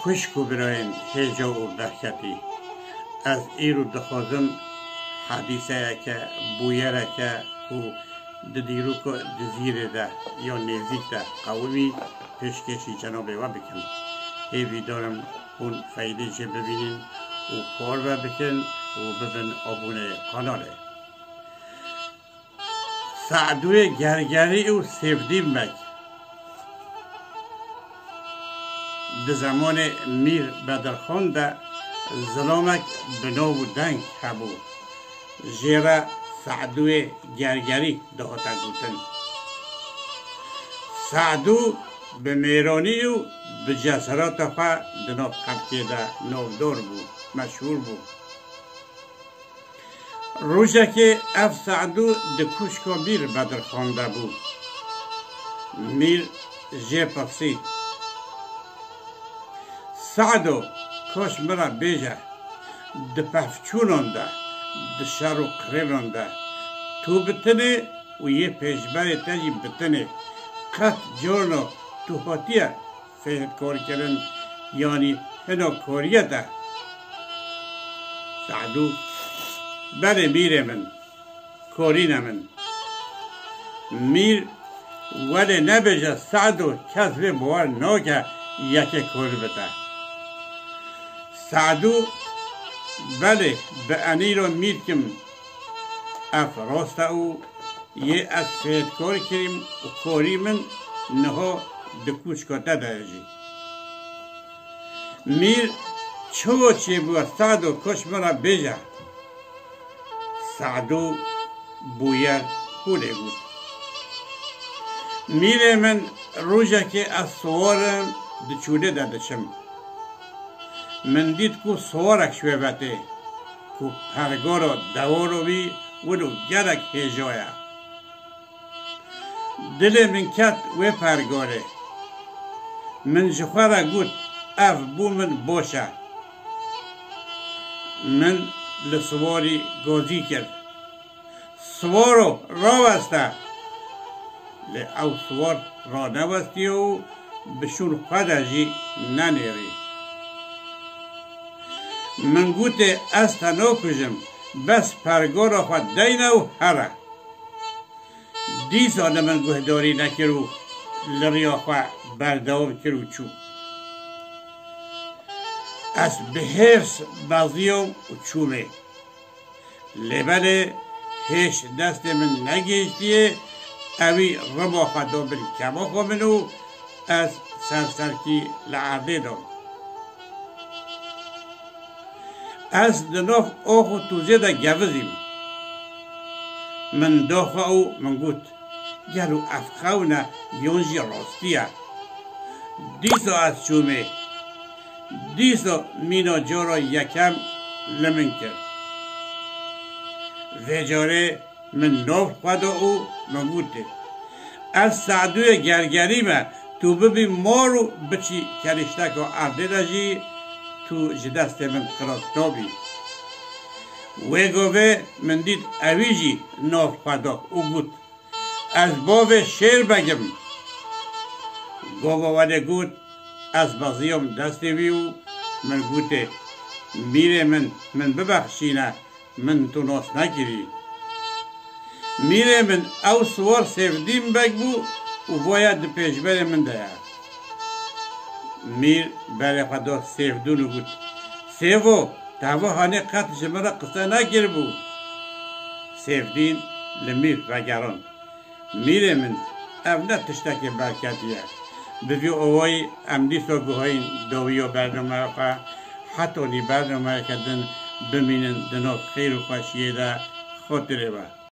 کشکو براین هیجا و برکتی از ایرو دخوازم حدیثه که بویره که دیرو که دزیره ده یا نزدیک ده قومی پیشکشی جناب و بکن هیوی دارم اون فایده چه ببینین و کار و بکن و ببین آبونه کاناله سعدوی گرگری و سفدیم بک در زمان میر بدرخان ده ظلامک بنو و دنگ هبو جیره سعدوی گرگری دهاتا گوتن سعدو به میرانی و به جسرات خواه دناب خبکی ده نودار بود مشهور بود روزه که اف سعدو ده کشکا میر بدرخانده بود میر جه پرسید سعدو کاش مرا بیجه ده پفچونان ده ده شر و قرینان ده تو بتنه و یه پیشبر تجی بتنه قط جورنو تو هاتیه فهد کار کردن یعنی هنو کاریه ده سعدو بله میره من کارینه من میر ولی نبیجه سعدو کس به باور ناکه یکی کار بده سعدو بله به انیرو میر کم اف راسته او یه از فهد کار کریم و کاری من نها دکوش کتا دهجی میر چو چه بود سعدو کش مرا بیجه سعدو بویر خوده بود میره من روزه که از سوارم دچوله دادشم من دید که سوارک شوه بته که پرگارا دوارو بی ولو گرک هجایه دل من کت و پرگاره من جخوره گود اف بو من باشه من لسواری گازی کرد سوارو را وسته لی او سوار را نوستی و بشون خودجی ننیری من گوته از تنو کجم بس پرگارا خود دینه و هره دیسا من گهداری نکرو لریا خود بردوام کرو چو از به حرس بازیوم و چومه لبله هیچ دست من نگیشتیه اوی ربا خدا بری کما خومنو از سرسرکی لعرده دام از دناف آخو توزه دا گوزیم من داخوا او من گوت گلو افخونه یونجی راستیه دیسا از چومه دیسا مینا جارا یکم لمن کرد وجاره من ناف خدا او من گوته از سعدوی گرگری ما تو ببین مارو بچی کرشتک و عرده دجی تو جدست من خراستابی و گوه من دید اویجی ناف خدا او گوت از باب شیر بگم گوه ولی گوت از بازیم دستی بیو من گوته میره من ببخشینه من تو ناس نگیری میره من او سوار سفدیم بگبو و باید پیشبر من ده میر برای خدا سفدونو گوت سیفو تاوه هانه قط جمعه قصه نگیر بو سفدین لمیر وگران میره من او نه تشتک برکتیه ببی اوای امدیسا گوهاین داوی و برنامه خواه حتی نی برنامه کدن بمینن دنو خیر و خوشیه ده خاطره با